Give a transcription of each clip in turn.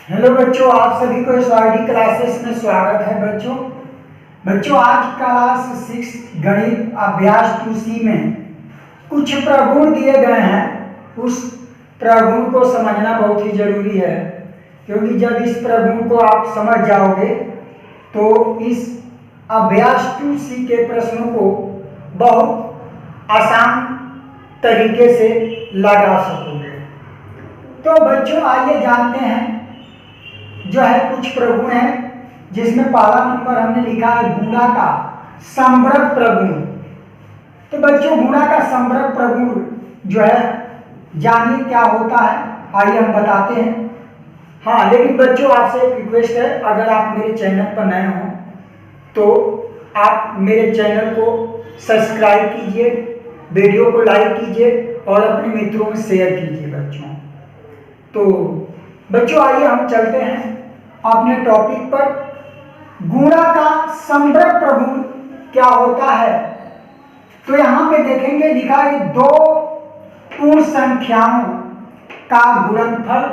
Hello बच्चों, आप सभी को इस आईडी क्लासेस में स्वागत है। बच्चों आज क्लास 6 गणित अभ्यास 2C में कुछ प्रगुण दिए गए हैं। उस प्रगुण को समझना बहुत ही जरूरी है, क्योंकि जब इस प्रगुण को आप समझ जाओगे तो इस अभ्यास 2C के प्रश्नों को बहुत आसान तरीके से लगा सकोगे। तो बच्चों आइए जानते हैं जो है कुछ प्रगुण है, जिसमें पहला नंबर हमने लिखा है गुणा का समग्र प्रगुण। तो बच्चों गुणा का समग्र प्रगुण जो है जानिए क्या होता है, आइए हम बताते हैं। हाँ, लेकिन बच्चों आपसे एक रिक्वेस्ट है, अगर आप मेरे चैनल पर नए हो तो आप मेरे चैनल को सब्सक्राइब कीजिए, वीडियो को लाइक कीजिए और अपने मित्रों में शेयर कीजिए बच्चों। तो बच्चों आइए हम चलते हैं अपने टॉपिक पर। गुणा का समग्र प्रगुण क्या होता है? तो यहाँ पे देखेंगे लिखा है दो पूर्ण संख्याओं का गुणनफल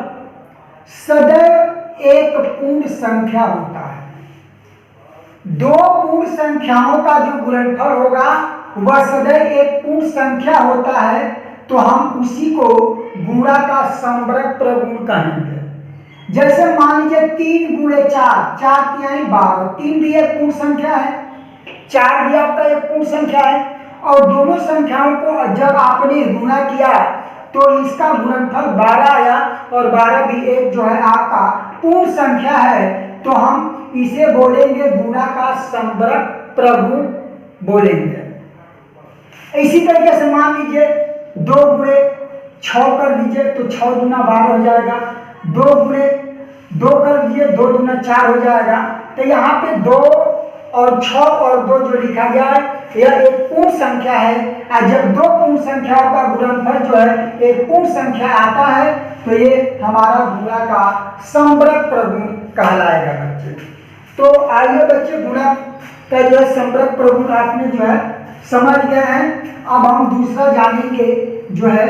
सदैव एक पूर्ण संख्या होता है। दो पूर्ण संख्याओं का जो गुणनफल होगा वह सदैव एक पूर्ण संख्या होता है, तो हम उसी को गुणा का समग्र प्रगुण कहेंगे। जैसे मान लीजिए 3 गुणे 4, 4 तिहाई 12, 3 भी एक पूर्ण संख्या है, 4 भी आपका एक पूर्ण संख्या है, और दोनों संख्याओं को जब आपने गुणा किया तो इसका गुणनफल 12 आया, और 12 भी एक जो है आपका पूर्ण संख्या है, तो हम इसे बोलेंगे गुणा का समग्र प्रगुण बोलेंगे। इसी तरीके से मान लीजिए 2 गुणे 6 कर दीजिए तो 6 दूना 12 हो जाएगा, 2 गुणे 2 कर दीजिए 2 दूना 4 हो जाएगा। तो यहाँ पे 2 और 6 और 2 जो लिखा गया है यह एक पूर्ण संख्या है, और जब दो पूर्ण संख्याओं का गुणनफल जो है एक पूर्ण संख्या आता है तो ये हमारा गुणा का समग्र प्रगुण कहलाएगा बच्चे। तो आइए बच्चे गुणा का जो है समग्र प्रगुण आपने जो है समझ गए हैं। अब हम दूसरा जानेंगे जो है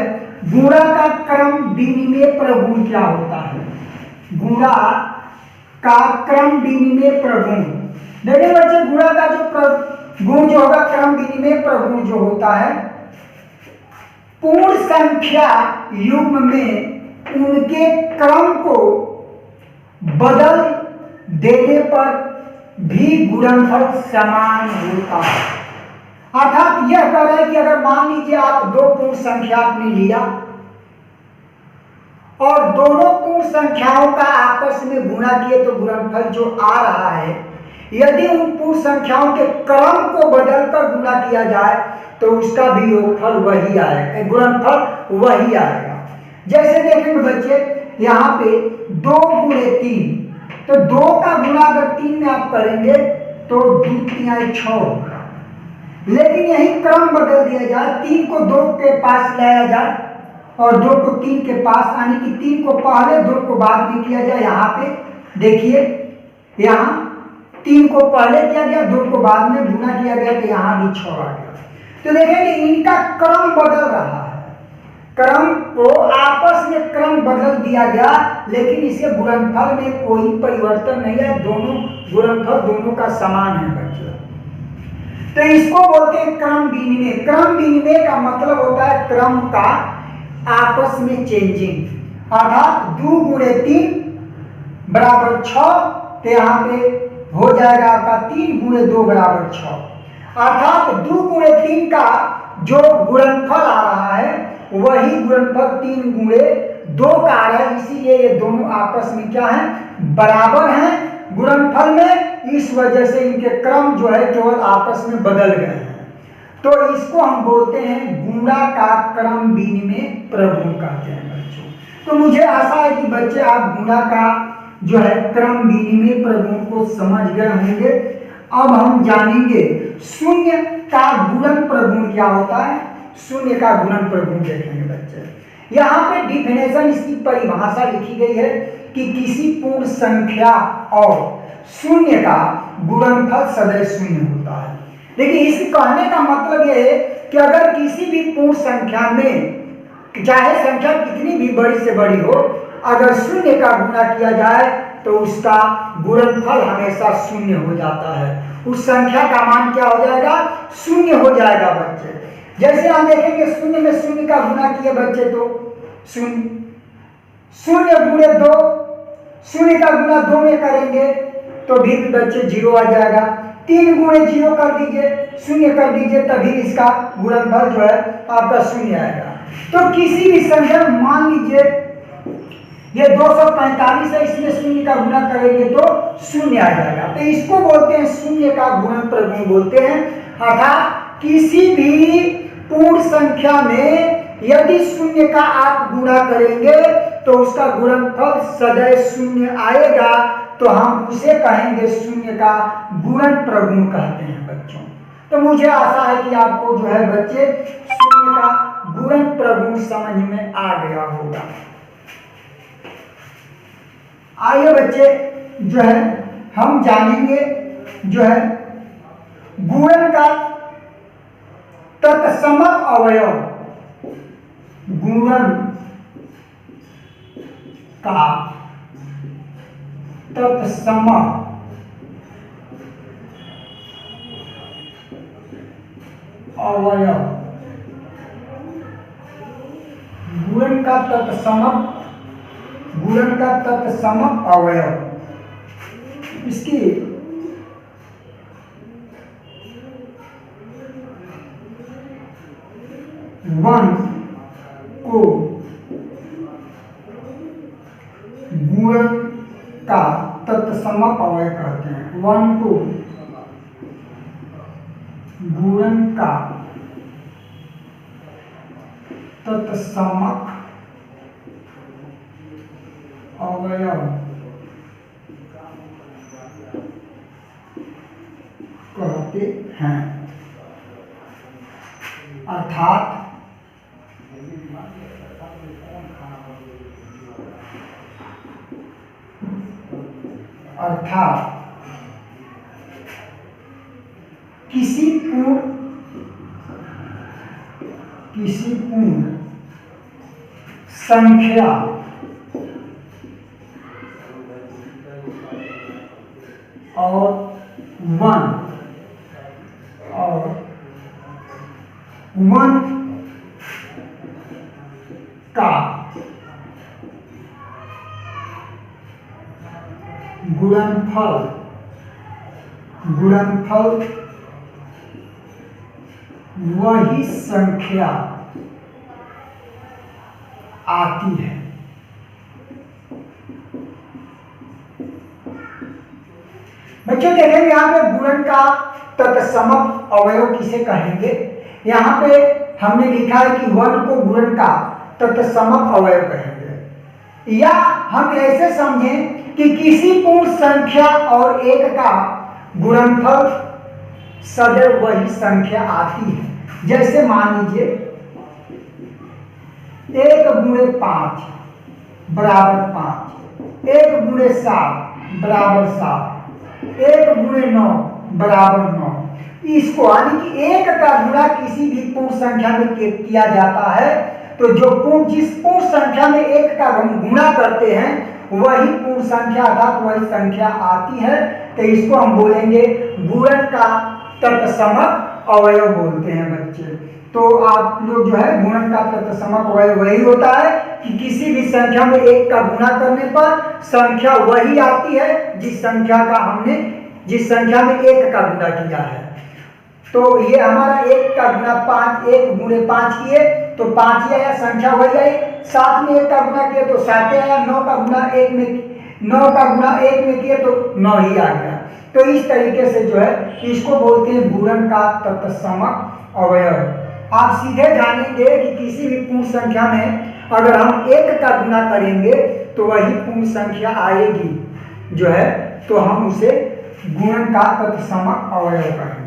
गुणा का क्रम विनिमय प्रगुण क्या होता है। गुणा का क्रम विनिमय प्रगुण, देखिए बच्चे गुणा का जो गुण जो होगा क्रम विनिमय प्रगुण जो होता है, पूर्ण संख्या युग्म में उनके क्रम को बदल देने पर भी गुणनफल समान होता है। अर्थात यह कह रहा है कि अगर मान लीजिए आप दो पूर्ण संख्या आपने लिया और दोनों पूर्ण संख्याओं का आपस में गुणा किए तो गुणनफल जो आ रहा है, यदि उन पूर्ण संख्याओं के क्रम को बदलकर गुणा किया जाए तो उसका भी योगफल वही आएगा, गुणनफल वही आएगा। जैसे देखेंगे बच्चे यहाँ पे 2 गुणे 3, तो 2 का गुणा अगर 3 में आप करेंगे तो 2 तिहाई 6 होगा, लेकिन यही क्रम बदल दिया जाए, 3 को 2 के पास लाया जाए और 2 को 3 के पास, यानी कि 3 को पहले 2 को बाद में किया जाए। यहाँ पे देखिए यहाँ 3 को पहले किया गया, 2 को बाद में गुणा किया गया, तो यहाँ भी 6 आ गया। तो देखेंगे इनका क्रम बदल रहा है, क्रम को आपस में क्रम बदल दिया गया, लेकिन इसके गुणनफल में कोई परिवर्तन नहीं है, दोनों गुणनफल दोनों का समान है बच्चों। तो इसको बोलते हैं क्रम विनिमय। क्रम विनिमय का मतलब होता है क्रम का आपस में चेंजिंग, अर्थात 2 गुणे 3 बराबर 6, तो यहाँ पे हो जाएगा आपका 3 गुणे 2 बराबर 6, अर्थात 2 गुणे 3 का जो गुणनफल आ रहा है वही गुणनफल 3 गुणे 2 का आ रहा है, इसीलिए ये दोनों आपस में क्या है, बराबर हैं गुणनफल में। इस वजह से इनके क्रम जो है केवल आपस में बदल गए हैं, तो इसको हम बोलते हैं गुणा का क्रम विनिमय प्रगुण कहते हैं बच्चों। तो मुझे आशा है कि बच्चे आप गुणा का जो है क्रम विनिमय प्रगुण को समझ गए होंगे। अब हम जानेंगे शून्य का गुणन प्रगुण क्या होता है। शून्य का गुणन प्रगुण देखेंगे बच्चे। यहाँ पे डिफिनेशन, इसकी परिभाषा लिखी गई है कि किसी पूर्ण संख्या और शून्य का गुणनफल सदैव शून्य होता है। देखिए इस कहने का मतलब यह है कि अगर किसी भी पूर्ण संख्या में चाहे संख्या कितनी भी बड़ी से बड़ी हो, अगर शून्य का गुणा किया जाए तो उसका गुणनफल हमेशा शून्य हो जाता है। उस संख्या का मान क्या हो जाएगा? शून्य हो जाएगा बच्चे। जैसे हम देखेंगे शून्य में शून्य का गुणा किए बच्चे तो शून्य, शून्य गुणे 2, शून्य का गुणा 2 में करेंगे तो भी बच्चे 0 आ जाएगा। 3 गुणे 0 कर दीजिए, शून्य कर दीजिए, तभी इसका गुणनफल जो है आपका शून्य आएगा। तो किसी भी संख्या मान लीजिए ये 245 है, इसमें शून्य का गुणा करेंगे तो शून्य आ जाएगा। तो इसको बोलते हैं शून्य का गुणन प्रगुण बोलते हैं। अर्थात किसी भी पूर्ण संख्या में यदि शून्य का आप गुणा करेंगे तो उसका गुणनफल सदैव शून्य आएगा, तो हम उसे कहेंगे शून्य का गुणन प्रगुण कहते हैं बच्चों। तो मुझे आशा है कि आपको जो है बच्चे शून्य का गुणन प्रगुण समझ में आ गया होगा। आइए बच्चे जो है हम जानेंगे जो है गुणन का तत्समक अवयव, गुणन का तत्समक अवयव, गुणन का तत्समक, गुणन का तत्समक अवयव। इसकी वन को गुणन का तत्समक अवयव कहते हैं। वन को गुणन का तत्समक अवयव कहते हैं। अर्थात किसी पूर्ण संख्या और वन का गुणनफल वही संख्या आती है। बच्चों देखेंगे यहाँ पे गुणन का तत्समक अवयव किसे कहेंगे। यहाँ पे हमने लिखा है कि वन को गुणन का तत्समक अवयव कहेंगे, या हम ऐसे समझें कि किसी पूर्ण संख्या और एक का गुणनफल सदैव वही संख्या आती है। जैसे मान लीजिए 1 गुणे 5 बराबर 5, 1 गुणे 7 बराबर 7, 1 गुणे 9 बराबर 9। इसको यानी कि एक का गुणा किसी भी पूर्ण संख्या में किया जाता है, तो जो जिस पूर्ण संख्या में एक का हम गुणा करते हैं वही पूर्ण संख्या अर्थात वही संख्या आती है। तो इसको हम बोलेंगे गुणन का तत्समक अवयव बोलते हैं बच्चे। तो आप लोग जो है गुणन का तत्समक अवयव वही होता है कि किसी भी संख्या में एक का गुणा करने पर संख्या वही आती है जिस संख्या में एक का गुणा किया है। तो ये हमारा 1 का गुणा 5, 1 गुणे 5 किए तो 5 ही आया, संख्या वही आई। 7 में 1 का गुणा किए तो 7 आया। 9 का गुणा 1 में किए तो 9 ही आ गया। तो इस तरीके से जो है इसको बोलते हैं गुणन का तत्समक अवयव। आप सीधे जानेंगे कि किसी भी पूर्ण संख्या में अगर हम 1 का गुणा करेंगे तो वही पूर्ण संख्या आएगी जो है, तो हम उसे गुणन का तत्समक अवयव कहेंगे।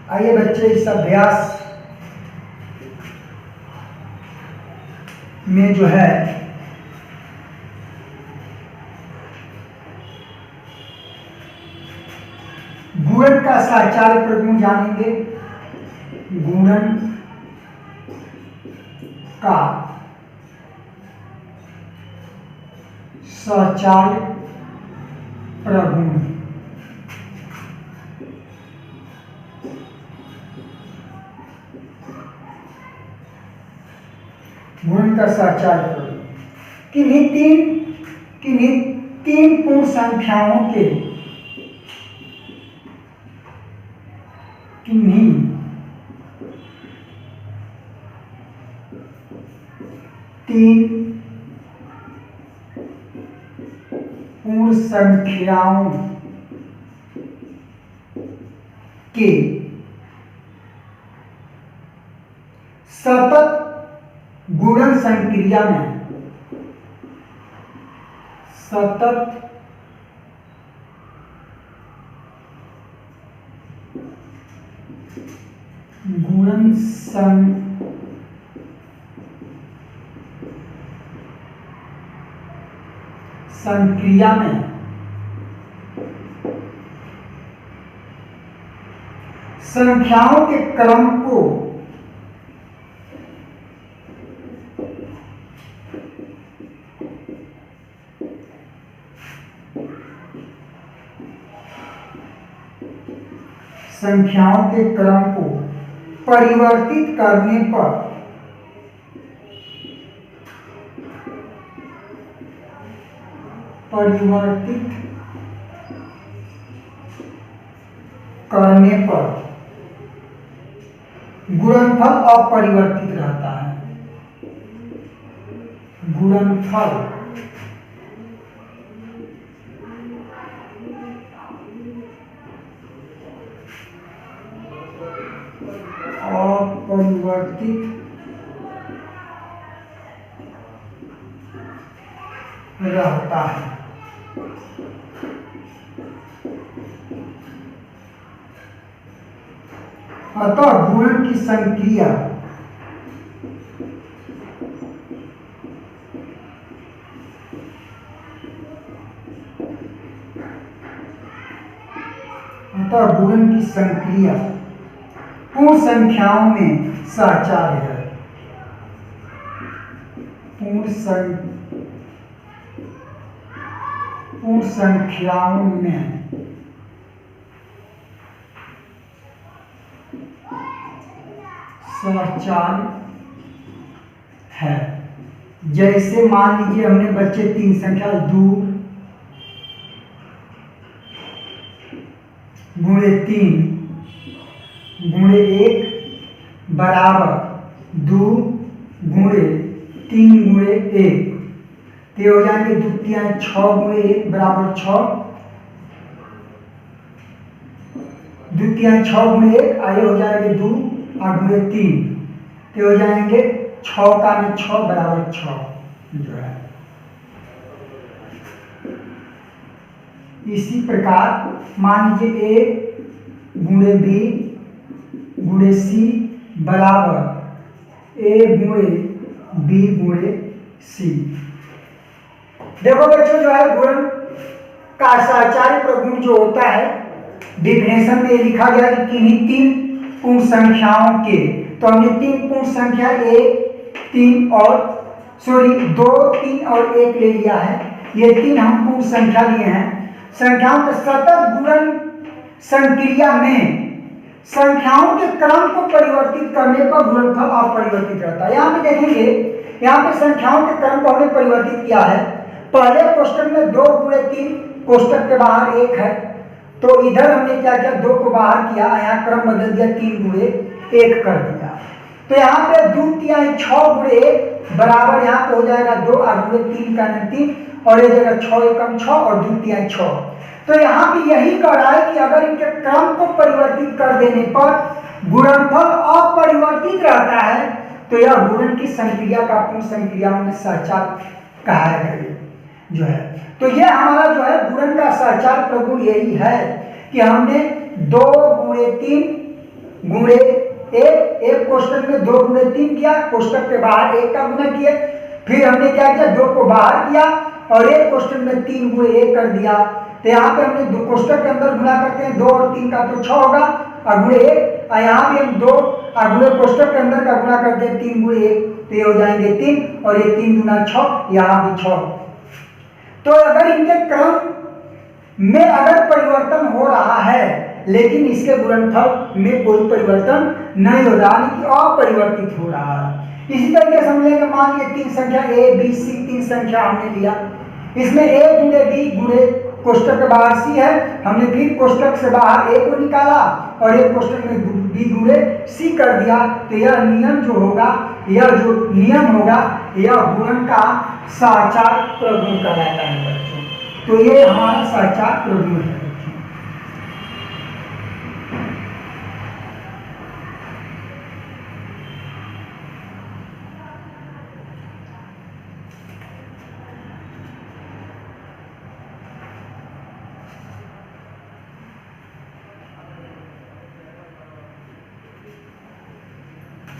आइए बच्चे, इस अभ्यास में जो है गुणन का साचार्य प्रगुण जानेंगे। गुणन का साचार्य प्रगुण। गुणन का साचार्य प्रगुण किन्हीं तीन पूर्ण संख्याओं के किन्हीं तीन पूर्ण संख्याओं के सतत गुणन संक्रिया में सतत गुणन संक्रिया में संख्याओं के क्रम को परिवर्तित करने पर गुणनफल अपरिवर्तित रहता है। गुणनफल अपरिवर्तित रहता है। अतः गुणन की संक्रिया पूर्ण संख्याओं में साचार्य है। पूर्ण संख्याओं में साचार्य है। जैसे मान लीजिए हमने बच्चे तीन संख्या 2 गुणे 3 गुणे 1 बराबर 2 गुणे 3 गुणे 1, तो हो जाएंगे द्वितीय 6 गुणे 1 बराबर 6, द्वितीय 6 गुणे 1 आए हो जाएंगे 2 और गुणे 3, तो हो जाएंगे 6 का 6 बराबर 6 जो है। इसी प्रकार मान लीजिए A गुणे B गुणे C बराबर A गुणे B गुणे C। देखो बच्चों, जो है गुणन का साचार्य प्रगुण जो होता है, डिफिनेशन में लिखा गया कि किन्हीं तीन पूर्ण संख्याओं के, तो हमने तीन पूर्ण संख्या 2, 3 और 1 ले लिया है। ये तीन हम पूर्ण संख्या लिए हैं। संख्याओं के सतत गुणन संक्रिया में संख्याओं के क्रम को परिवर्तित करने पर गुणनफल अपरिवर्तित रहता है। यहाँ पे देखेंगे, यहाँ पे संख्याओं के क्रम को हमने परिवर्तित किया है। पहले कोष्टक में 2 गुणे 3, कोष्टक के बाहर 1 है, तो इधर हमने क्या किया, 2 को बाहर किया, यहाँ क्रम बदल दिया, 3 गुणे 1 कर दिया। तो यहाँ पे द्वितीय 6 गुणे 1 बराबर यहाँ पे हो जाएगा 2 और गुणे 3 का 3, और ये जगह 6 एकम 6 और द्वितीय 6। तो यहाँ पे यही कह रहा है कि अगर इनके क्रम को परिवर्तित कर देने पर गुणनफल अपरिवर्तित रहता है, तो यह गुणन की संक्रिया का पूर्ण संक्रिया में साचार्य कहा है जो है। तो ये हमारा जो है गुणन का साचार्य प्रगुण यही है कि हमने 2 गुणे 3 गुणे एक, एक कोष्टक में 2 गुणे 3 किया, कोष्टक के बाहर 1 का गुना किए, फिर हमने क्या किया 2 को बाहर किया और एक कोष्टक में 3 गुणे 1 कर दिया। तो यहाँ पे हमने 2 कोष्टक के अंदर गुना करते हैं 2 और 3 का तो 6 होगा और गुणे 1, और यहाँ भी हम 2 और गुणे कोष्टक के अंदर का गुना करते हैं 3 गुणे 1, तो ये हो जाएंगे 3 और ये 3 गुना 6, यहाँ भी 6। तो अगर इनके क्रम में अगर परिवर्तन हो रहा है लेकिन इसके गुणनफल में कोई परिवर्तन नहीं हो रहा, यानी कि अपरिवर्तित हो रहा है। इसी तरीके से हम लेंगे, मान लीजिए 3 संख्या ए बी सी 3 संख्या हमने लिया, इसमें ए गुणे बी गुणे कोष्टक के बाहर सी है, हमने फिर कोष्टक से बाहर ए को निकाला और एक कोष्टक में बी गुणे सी कर दिया। तो यह नियम जो होगा, यह जो नियम होगा, यह गुणन का साचार प्रगुण कहलाता है बच्चों। तो ये हमारा साचार प्रगुण है।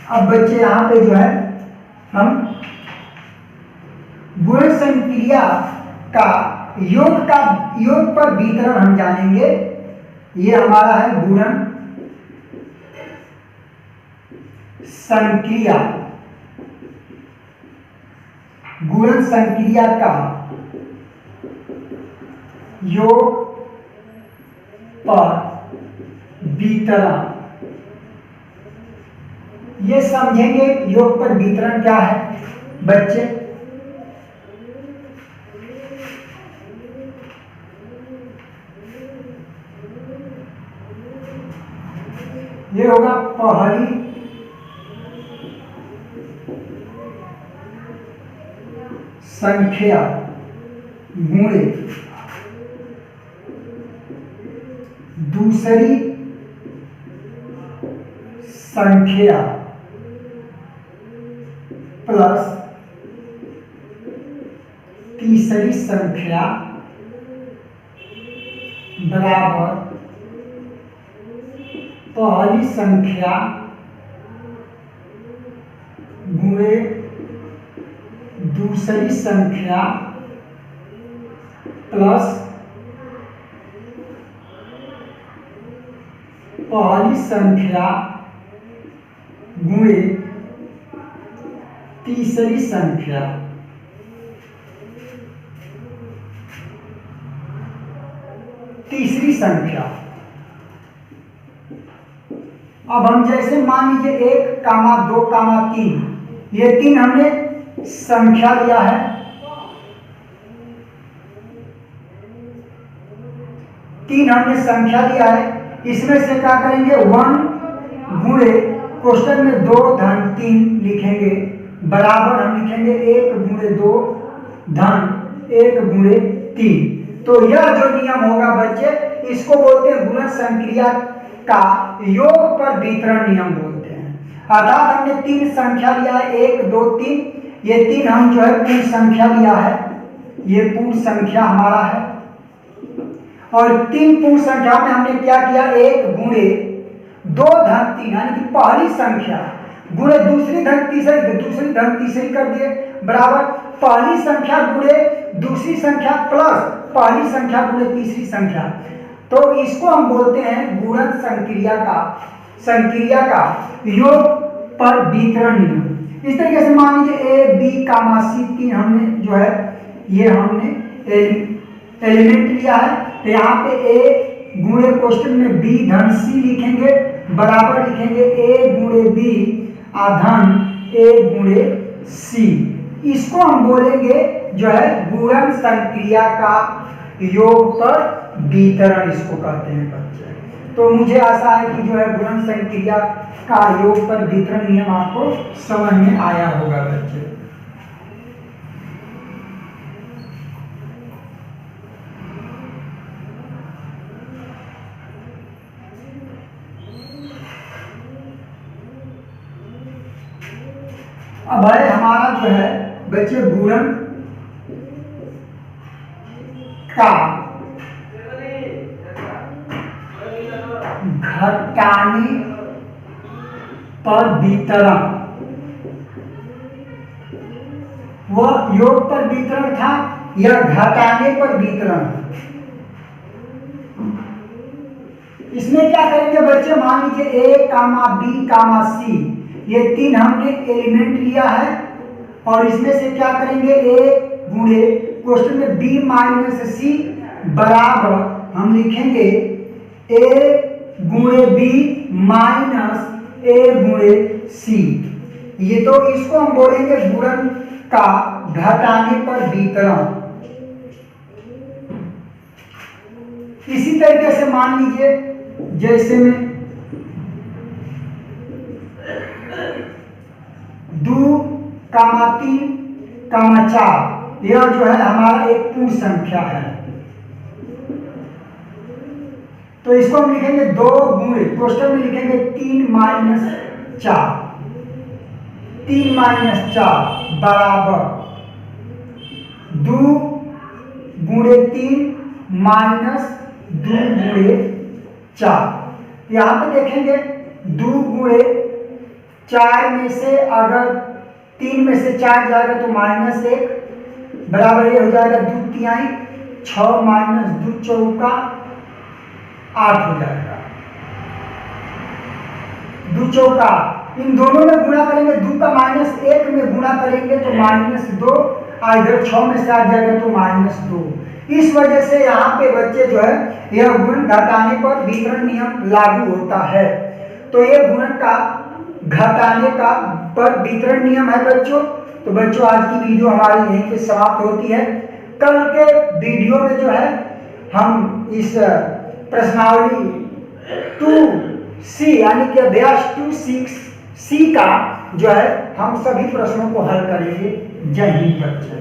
अब बच्चे यहाँ पे जो है हम गुण संक्रिया का योग पर वितरण हम जानेंगे। ये हमारा है गुणन संक्रिया, गुणन संक्रिया का योग पर वितरण। ये समझेंगे योग पर वितरण क्या है बच्चे। ये होगा पहली संख्या गुणे दूसरी संख्या प्लस तीसरी संख्या बराबर पहली संख्या गुणे दूसरी संख्या प्लस पहली संख्या गुणे तीसरी संख्या। तीसरी संख्या, अब हम जैसे मान लीजिए 1, 2, 3, ये 3 हमने संख्या लिया है, 3 हमने संख्या लिया है, इसमें से क्या करेंगे 1 गुणे कोष्टक में 2 धन 3 लिखेंगे, बराबर हम लिखेंगे 1 गुणे 2 धन 1 गुणे 3। तो यह जो नियम होगा बच्चे, इसको बोलते हैं गुणन संक्रिया का योग पर वितरण नियम बोलते हैं। अर्थात हमने 3 संख्या लिया है 1, 2, 3, ये 3 हम जो है पूर्ण संख्या लिया है, ये पूर्ण संख्या हमारा है और 3 पूर्ण संख्या में हमने क्या किया 1 गुणे 2 धन 3 यानी कि पहली संख्या गुणे दूसरी धन तीसरी, दूसरी धन तीसरी कर दिए, बराबर पहली संख्या गुणे दूसरी संख्या प्लस पहली संख्या गुणे तीसरी संख्या। तो इसको हम बोलते हैं गुणन संक्रिया का योग पर वितरण नियम। इस तरीके से मान लीजिए ए बी सी 3 हमने जो है ये हमने एलिमेंट लिया है, तो यहाँ पे ए गुणे कोष्टक में बी धन सी लिखेंगे, बराबर लिखेंगे ए गुणे बी धन ए गुणे सी। इसको हम बोलेंगे जो है गुणन संक्रिया का योग पर वितरण, इसको कहते हैं बच्चे। तो मुझे आशा है कि जो है गुणन संक्रिया का योग पर वितरण नियम आपको समझ में आया होगा बच्चे। अब है हमारा जो है बच्चे गुणन का घटाने पर वितरण, वह योग पर वितरण था या घटाने पर वितरण। इसमें क्या करेंगे बच्चे, मान लीजिए ए कामा बी कामा सी, ये तीन हमने एलिमेंट लिया है और इसमें से क्या करेंगे, ए गुणे क्वेश्चन में बी माइनस सी बराबर हम लिखेंगे ए गुणे बी माइनस ए गुणे सी। ये तो इसको हम बोलेंगे गुणन का घटाने पर वितरण। इसी तरीके से मान लीजिए जैसे में 2 कामा 3 कामा 4, यह जो है हमारा एक पूर्ण संख्या है, तो इसको हम लिखेंगे 2 गुणे क्वेश्चन में लिखेंगे 3 माइनस 4, 3 माइनस 4 बराबर 2 गुणे 3 माइनस 2 गुणे 4। यहाँ पे देखेंगे 2 गुणे 4 में से अगर 3 में से 4 जाएगा तो -1 बराबर ये हो जाएगा 2 तिहाई, 6 माइनस 2 चौका 8 हो जाएगा, 2 चौका। इन दोनों में गुणा करेंगे, 2 का -1 में गुणा करेंगे तो -2, इधर 6 में से आ जाएगा तो -2। इस वजह से यहाँ पे बच्चे जो है यह गुण घटाने पर वितरण नियम लागू होता है। तो ये गुणन का घटाने का पर वितरण नियम है बच्चों। तो बच्चों आज की वीडियो हमारी यहीं पे समाप्त होती है। कल के वीडियो में जो है हम इस प्रश्नावली 2C यानी कि अभ्यास 2C का जो है हम सभी प्रश्नों को हल करेंगे। जय हिंद बच्चों।